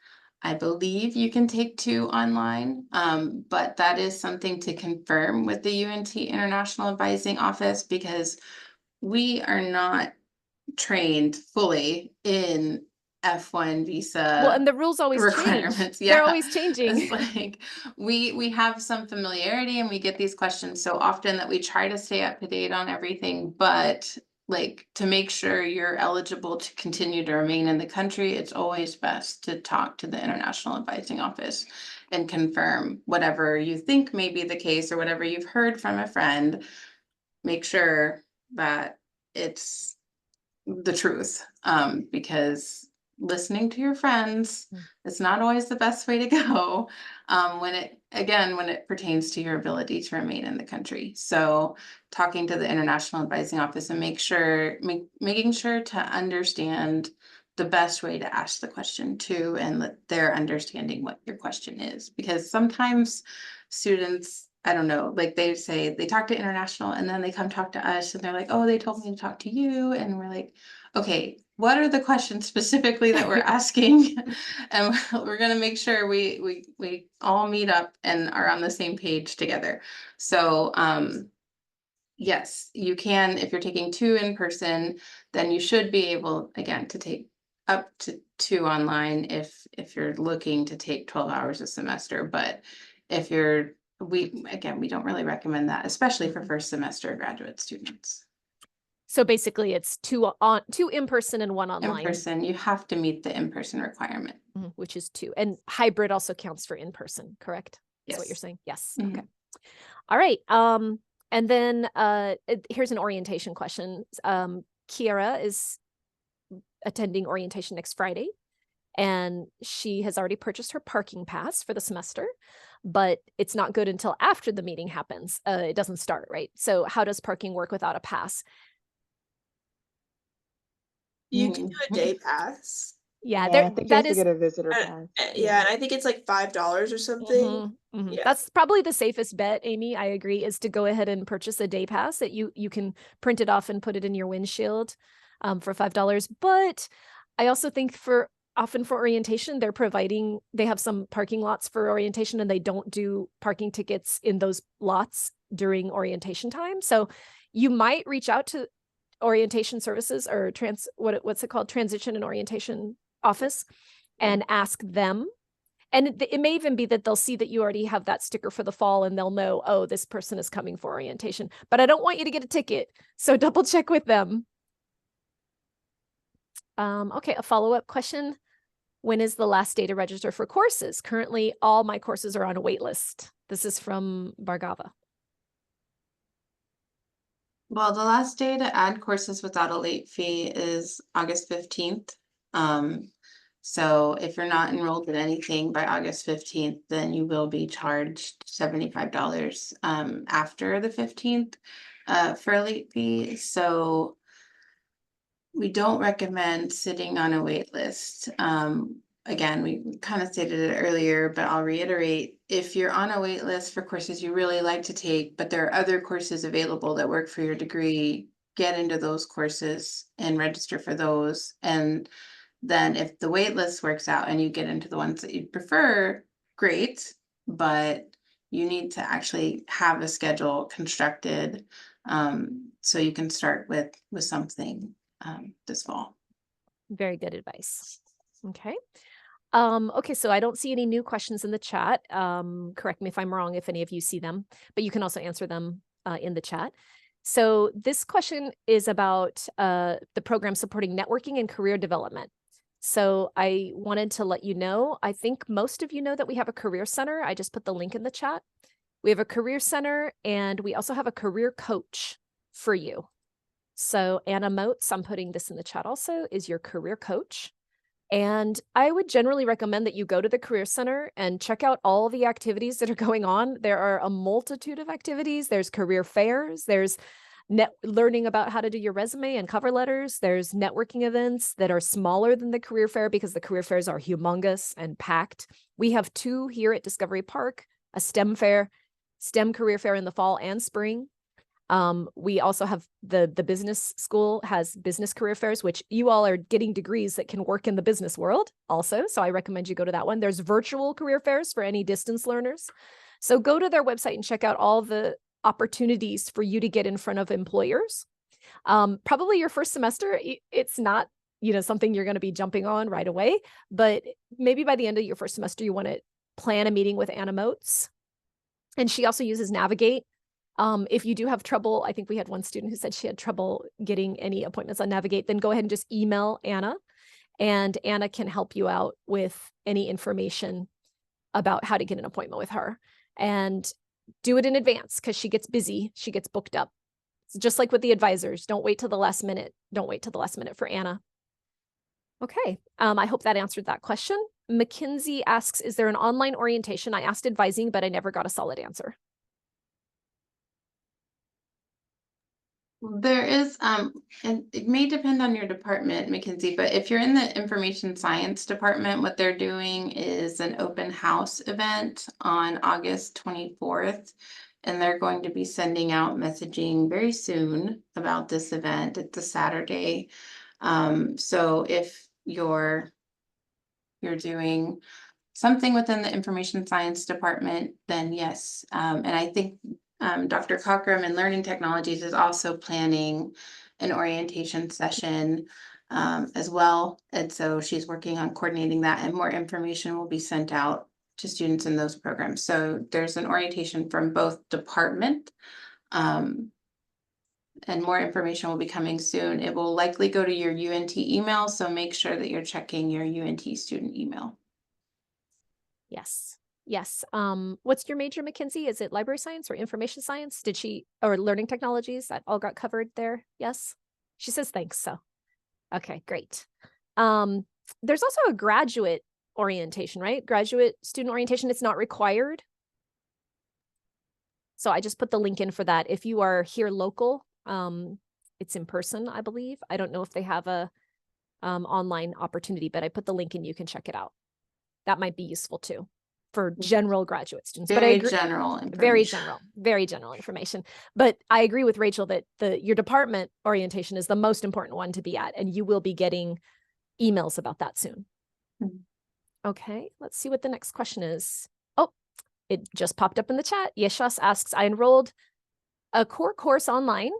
I believe you can take 2 online, but that is something to confirm with the UNT International Advising Office because we are not trained fully in F1 visa Well, and the rules always change. requirements. They're always changing. It's like we have some familiarity and we get these questions so often that we try to stay up to date on everything, but like to make sure you're eligible to continue to remain in the country, it's always best to talk to the International Advising Office and confirm whatever you think may be the case or whatever you've heard from a friend. Make sure that it's the truth, because listening to your friends is not always the best way to go when it pertains to your ability to remain in the country. So talking to the International Advising Office and making sure to understand the best way to ask the question too, and that they're understanding what your question is, because sometimes students, I don't know, like they say they talk to international and then they come talk to us and they're like, oh, they told me to talk to you. And we're like, okay, what are the questions specifically that we're asking? And we're going to make sure we all meet up and are on the same page together. So, yes, you can, if you're taking 2 in person, then you should be able, again, to take up to 2 online if you're looking to take 12 hours a semester. But if we don't really recommend that, especially for first semester graduate students. So basically it's 2 in person and 1 online. In person, you have to meet the in-person requirement. Which is 2. And hybrid also counts for in person, correct? That's what you're Yes. saying? Yes. Mhm. Okay. All right. And then here's an orientation question. Kiara is attending orientation next Friday, and she has already purchased her parking pass for the semester, but it's not good until after the meeting happens. It doesn't start, right? So how does parking work without a pass? You can do a day pass. Yeah, I think you that have to is get a visitor And, pass. yeah, and I think it's like $5 or something. Yeah. That's probably the safest bet, Amy. I agree, is to go ahead and purchase a day pass that you can print it off and put it in your windshield for $5. But I also think often for orientation, they have some parking lots for orientation and they don't do parking tickets in those lots during orientation time. So you might reach out to orientation services or what's it called? Transition and orientation office and ask them. And it may even be that they'll see that you already have that sticker for the fall and they'll know, oh, this person is coming for orientation, but I don't want you to get a ticket. So double check with them. Okay, a follow-up question. When is the last day to register for courses? Currently, all my courses are on a wait list. This is from Bhargava. Well, the last day to add courses without a late fee is August 15th. So if you're not enrolled in anything by August 15th, then you will be charged $75 after the 15th for a late fee. So we don't recommend sitting on a wait list. Again, we kind of stated it earlier, but I'll reiterate, if you're on a wait list for courses you really like to take, but there are other courses available that work for your degree, get into those courses and register for those. And then if the wait list works out and you get into the ones that you prefer, great, but you need to actually have a schedule constructed so you can start with something this fall. Very good advice. Okay. Okay, so I don't see any new questions in the chat. Correct me if I'm wrong if any of you see them, but you can also answer them in the chat. So this question is about the program supporting networking and career development. So I wanted to let you know, I think most of you know that we have a career center. I just put the link in the chat. we have a career center, and we also have a career coach for you. So Anna Moats, I'm putting this in the chat also, is your career coach. And I would generally recommend that you go to the Career Center and check out all the activities that are going on. There are a multitude of activities. There's career fairs. There's learning about how to do your resume and cover letters. There's networking events that are smaller than the career fair because the career fairs are humongous and packed. We have 2 here at Discovery Park, a STEM fair, STEM career fair in the fall and spring. We also have the business school has business career fairs, which you all are getting degrees that can work in the business world also. So I recommend you go to that one. There's virtual career fairs for any distance learners. So go to their website and check out all the opportunities for you to get in front of employers. Probably your first semester, it's not, something you're going to be jumping on right away, but maybe by the end of your first semester, you want to plan a meeting with Anna Moats. And she also uses Navigate. If you do have trouble, I think we had one student who said she had trouble getting any appointments on Navigate, then go ahead and just email Anna, and Anna can help you out with any information about how to get an appointment with her. And do it in advance because she gets busy, she gets booked up. It's just like with the advisors, don't wait till the last minute. Don't wait till the last minute for Anna. Okay, I hope that answered that question. Mackenzie asks, is there an online orientation? I asked advising, but I never got a solid answer. There is, and it may depend on your department, Mackenzie, but if you're in the information science department, what they're doing is an open house event on August 24th. And they're going to be sending out messaging very soon about this event. It's a Saturday. So if you're doing something within the information science department, then yes. And I think Dr. Cockrum in Learning Technologies is also planning an orientation session as well. And so she's working on coordinating that, and more information will be sent out to students in those programs. So there's an orientation from both department, and more information will be coming soon. It will likely go to your UNT email, so make sure that you're checking your UNT student email. Yes. Yes. What's your major, Mackenzie? Is it library science or information science? Or learning technologies? That all got covered there? Yes. She says thanks. So, okay, great. There's also a graduate orientation, right? Graduate student orientation. It's not required. So I just put the link in for that. If you are here local, it's in person, I believe. I don't know if they have a online opportunity, but I put the link in. You can check it out. That might be useful too for general graduate students. Very general information. Very general information. But I agree with Rachel that your department orientation is the most important one to be at, and you will be getting emails about that soon. Okay, let's see what the next question is. Oh, it just popped up in the chat. Yeshas asks, I enrolled a core course online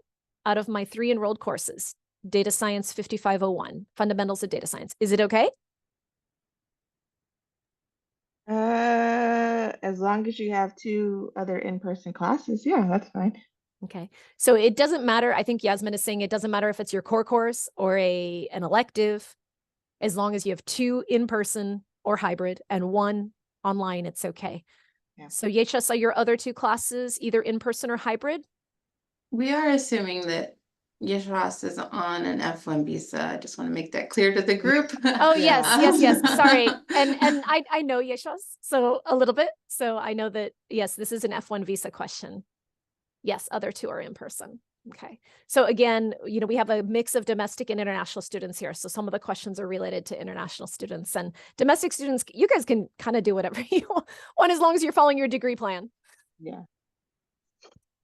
out of my 3 enrolled courses. Data Science 5501, Fundamentals of Data Science. Is it okay? As long as you have 2 other in-person classes, yeah, that's fine. Okay, so it doesn't matter. I think Yasmin is saying it doesn't matter if it's your core course or an elective, as long as you have 2 in-person or hybrid and 1 online, it's okay. Yeah. So Yeshas, are your other 2 classes either in-person or hybrid? We are assuming that Yeshas is on an F1 visa. I just want to make that clear to the group. Oh, yes. Sorry. And I know Yeshas, so a little bit. So I know that, yes, this is an F1 visa question. Yes, other 2 are in person. Okay. So again, we have a mix of domestic and international students here. So some of the questions are related to international students, and domestic students, you guys can kind of do whatever you want as long as you're following your degree plan. Yeah.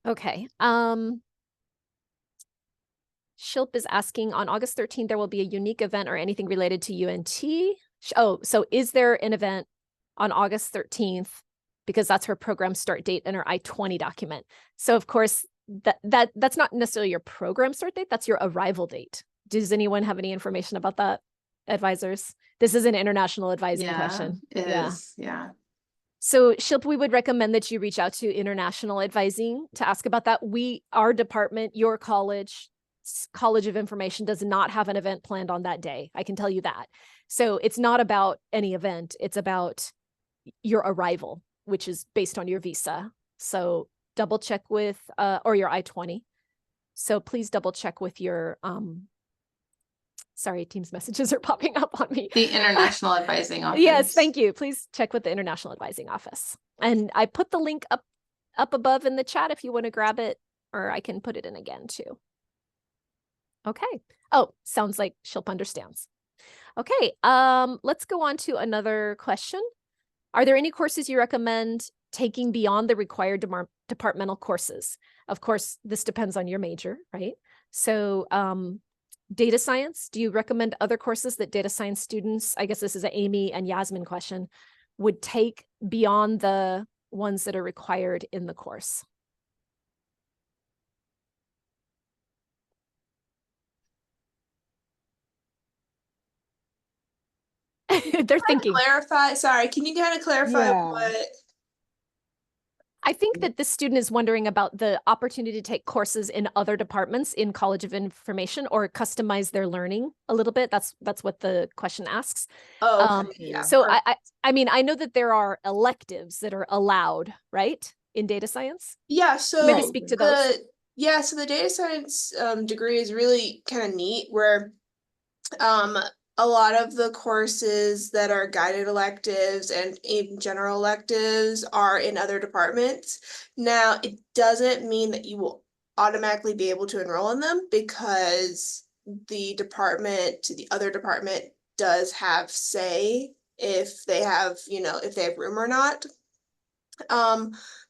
Okay. Shilp is asking, on August 13th, there will be a unique event or anything related to UNT. Oh, so is there an event on August 13th? Because that's her program start date in her I-20 document. So of course, that's not necessarily your program start date, that's your arrival date. Does anyone have any information about that, advisors? This is an international advising question. It is, yeah. So Shilp, we would recommend that you reach out to international advising to ask about that. Our department, your College of Information does not have an event planned on that day. I can tell you that. So it's not about any event. It's about your arrival, which is based on your visa. So double check with, or your I-20. So please double check with your, sorry, Teams messages are popping up on me. The International Advising Office. Yes, thank you. Please check with the International Advising Office. And I put the link up above in the chat if you want to grab it, or I can put it in again too. Okay. Oh, sounds like Shilpa understands. Okay, let's go on to another question. Are there any courses you recommend taking beyond the required departmental courses? Of course, this depends on your major, right? So data science, do you recommend other courses that data science students, I guess this is an Amy and Yasmin question, would take beyond the ones that are required in the course? They're thinking. Clarify, sorry, can you kind of clarify Yeah. what? I think that this student is wondering about the opportunity to take courses in other departments in College of Information or customize their learning a little bit. That's what the question asks. Oh, okay, yeah. So perfect. I mean, I know that there are electives that are allowed, right, in data science. Yeah, so Maybe speak to those. Yeah, so the data science degree is really kind of neat where a lot of the courses that are guided electives and even general electives are in other departments. Now, it doesn't mean that you will automatically be able to enroll in them because the other department does have say if they have, if they have room or not.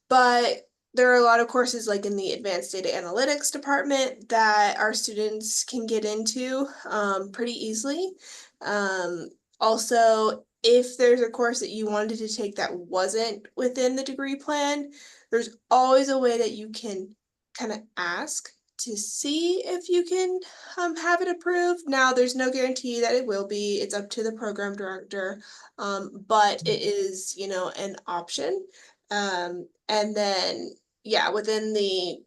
But there are a lot of courses like in the advanced data analytics department that our students can get into pretty easily. Also, if there's a course that you wanted to take that wasn't within the degree plan, there's always a way that you can kind of ask to see if you can have it approved. Now, there's no guarantee that it will be. It's up to the program director, but it is, an option. And then, yeah, within the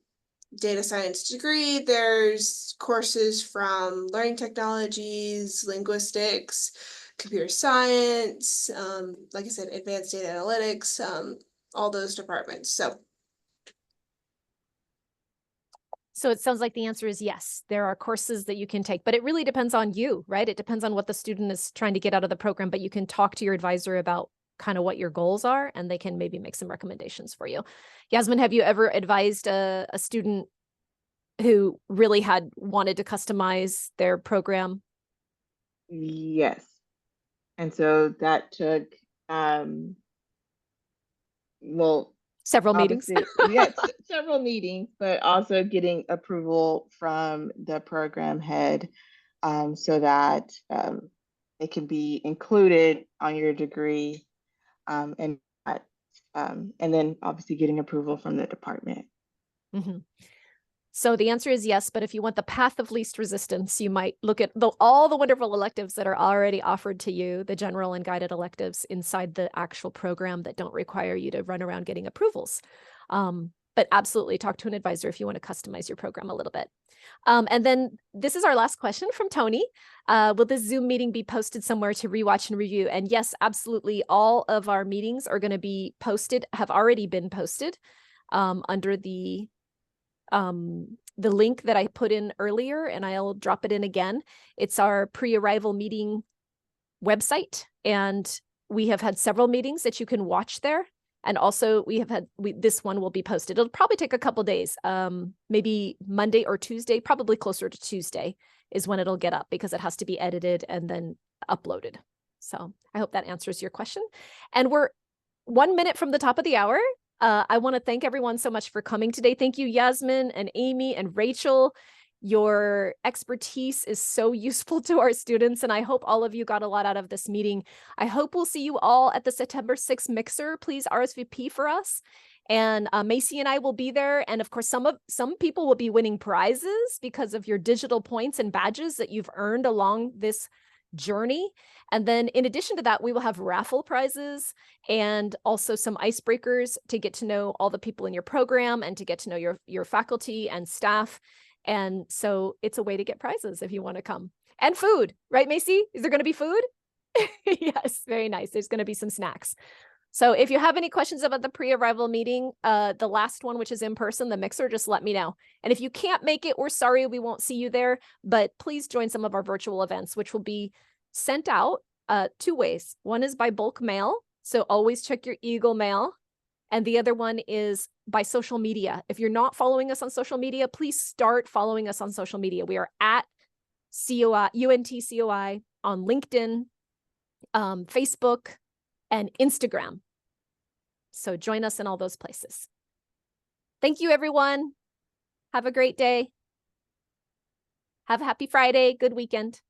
data science degree, there's courses from learning technologies, linguistics, computer science, like I said, advanced data analytics, all those departments. So it sounds like the answer is yes, there are courses that you can take, but it really depends on you, right? It depends on what the student is trying to get out of the program, but you can talk to your advisor about kind of what your goals are, and they can maybe make some recommendations for you. Yasmin, have you ever advised a student who really had wanted to customize their program? Yes. And so that took, well, Several meetings. Yes, several meetings, but also getting approval from the program head so that it can be included on your degree and then obviously getting approval from the department. Mm-hmm. So the answer is yes, but if you want the path of least resistance, you might look at all the wonderful electives that are already offered to you, the general and guided electives inside the actual program that don't require you to run around getting approvals. But absolutely talk to an advisor if you want to customize your program a little bit. And then this is our last question from Tony. Will this Zoom meeting be posted somewhere to rewatch and review? And yes, absolutely. All of our meetings are going to be posted, have already been posted under the link that I put in earlier, and I'll drop it in again. It's our pre-arrival meeting website, and we have had several meetings that you can watch there. And also this one will be posted. It'll probably take a couple days, maybe Monday or Tuesday, probably closer to Tuesday is when it'll get up because it has to be edited and then uploaded. So I hope that answers your question. And we're 1 minute from the top of the hour. I want to thank everyone so much for coming today. Thank you, Yasmin and Amy and Rachel. Your expertise is so useful to our students, and I hope all of you got a lot out of this meeting. I hope we'll see you all at the September 6th mixer. Please RSVP for us. And Macy and I will be there. And of course, some people will be winning prizes because of your digital points and badges that you've earned along this journey. And then in addition to that, we will have raffle prizes and also some icebreakers to get to know all the people in your program and to get to know your faculty and staff. And so it's a way to get prizes if you want to come. And food, right, Macy? Is there going to be food? Yes, very nice. There's going to be some snacks. So if you have any questions about the pre-arrival meeting, the last one, which is in person, the mixer, just let me know. And if you can't make it, we're sorry we won't see you there, but please join some of our virtual events, which will be sent out 2 ways. One is by bulk mail, so always check your Eagle mail. And the other one is by social media. If you're not following us on social media, please start following us on social media. We are at UNT-COI on LinkedIn, Facebook, and Instagram. So join us in all those places. Thank you, everyone. Have a great day. Have a happy Friday. Good weekend.